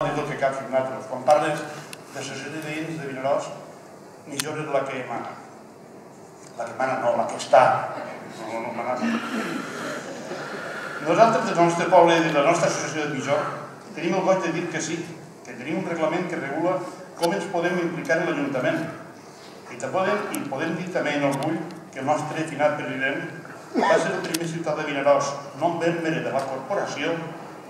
del que cap nosaltres. Quan parles de l'associació de veïns de Vinaròs, Mijor és la que mana. La que mana no, la que està. No mana. Nosaltres, del nostre poble i de la nostra associació de Mijor, tenim el goig de dir que sí, que tenim un reglament que regula com ens podem implicar en l'Ajuntament. I podem dir també en orgull que el nostre finat president va ser el primer ciutadà de Vinaròs, no en membre de la corporació,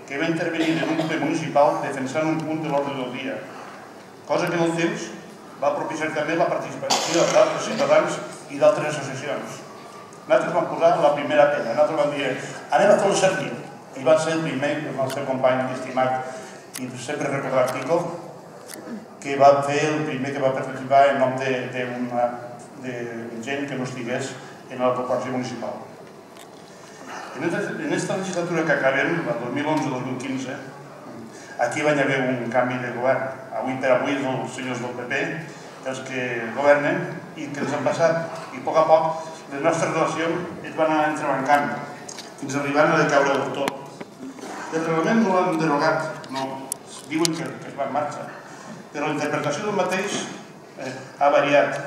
que va intervenir en un ple municipal defensant un punt de l'ordre del dia, cosa que en el temps va propiciar també la participació d'altres ciutadans i d'altres associacions. Nosaltres vam posar la primera pedra, nosaltres vam dir anem a fer el servir, i va ser el primer, el nostre company estimat i sempre recordat Pico, que va fer el primer que va participar en nom de gent que no estigués en la corporació municipal. En aquesta legislatura que acabem, la 2011-2015, aquí va haver un canvi de govern. Avui per avui són els senyors del PP els que governen i que ens han passat. I a poc les nostres relacions es van anar entrebancant fins a arribar a decaure del tot. El reglament no l'han derogat, no, diuen que es va en marxa, però la interpretació del mateix ha variat.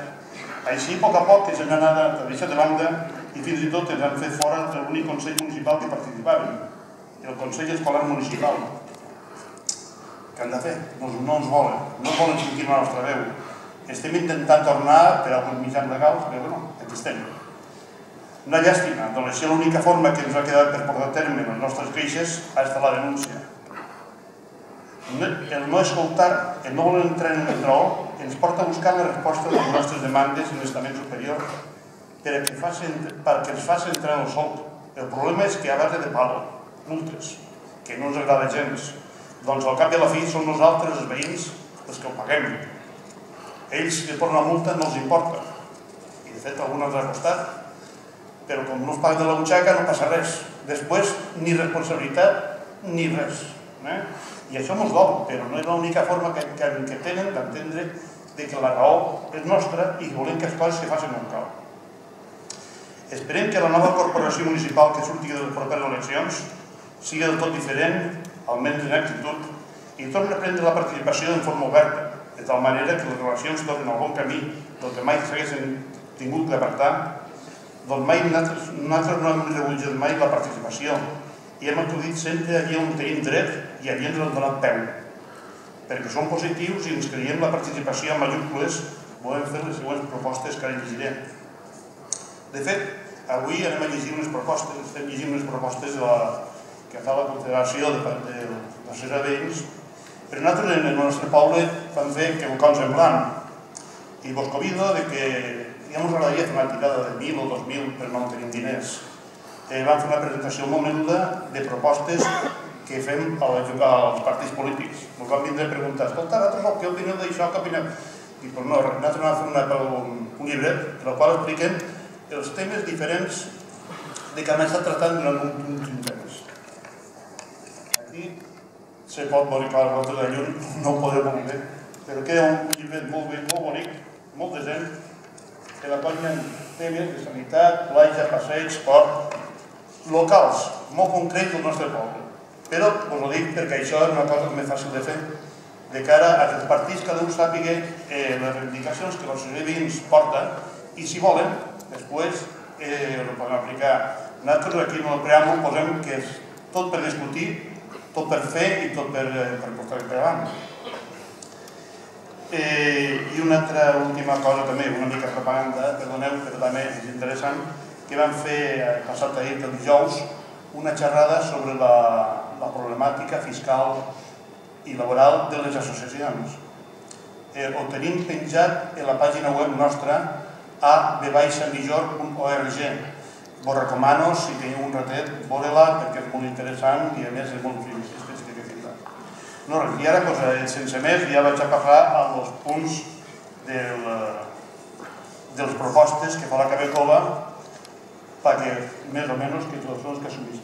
Així, a poc, ens han anat a deixar de banda i fins i tot ens han fet fora de l'únic Consell Municipal que participaven, el Consell Escolar Municipal. Què han de fer? No ens volen sentir la nostra veu. Estem intentant tornar per alguns mitjans legals, però no, aquí estem. Una llàstima, doncs l'única forma que ens ha quedat per portar a terme les nostres queixes ha estat la denúncia. El no escoltar, el no voler entrar en el raó, ens porta a buscar la resposta de les nostres demandes en l'estament superior perquè ens faci entrar en el solc. El problema és que a base de palo, multes, que no ens agrada gens, doncs al cap i a la fi som nosaltres, els veïns, els que ho paguem. Ells, que per una multa, no els importa. I de fet, algun ens ha costat, però com no es paga de la butxaca no passa res. Després, ni responsabilitat ni res. I això ens dol, però no és l'única forma que tenen d'entendre que la raó és nostra i volem que les coses se facin com cal. Esperem que la nova corporació municipal que surti de les properes eleccions sigui del tot diferent, almenys en actitud, i torni a prendre la participació en forma oberta, de tal manera que les relacions tornin al bon camí del que mai s'haguessin tingut d'apartar. Doncs mai nosaltres no hem rebutjat mai la participació i hem acudit sempre allà on tenim dret i allà ens hem donat peu. Perquè som positius i ens creiem la participació en majúscules, volem fer les següents propostes que ara llegiré. De fet, avui anem a llegir unes propostes, estem llegint unes propostes que fa la Confederació de l'Associació de Veïns, però nosaltres en el nostre poble vam fer quelcom semblant. I vos convido que ja ens agradaria fer una tirada de 1.000 o 2.000, però no tenim diners. Vam fer una presentació molt menuda de propostes que fem als partits polítics. Ens van vindre a preguntar, escolta, vosaltres què opineu d'això, què opineu? I doncs no, nosaltres vam fer un llibret en el qual expliquem els temes diferents que hem estat tractant durant un temps. Aquí se pot veure que els altres de llum no ho podeu veure bé, però queda un llibret molt bé, molt bonic, molt decent, que la qual hi ha temes de sanitat, platja, passeig, esport, locals, molt concrets del nostre poble. Però us ho dic perquè això és una cosa més fàcil de fer, de cara a que els partits cada un sàpiga les reivindicacions que l'associació de veïns porta i si volen, després ho podem aplicar. Nosaltres aquí en el preàmbul posem que és tot per discutir, tot per fer i tot per portar per davant. I una altra última cosa també, una mica propaganda, perdoneu, però també és interessant, que vam fer passat ahir, el dijous, una xerrada sobre la problemàtica fiscal i laboral de les associacions. Ho tenim penjat en la pàgina web nostra a-mijor.org. Vos recomano, si teniu un ratet, veure-la perquè és molt interessant i a més és molt especificat. No res, i ara, sense més, ja vaig a passar als punts de les propostes que fa la Cabecova perquè més o menys que tots són els que assumís.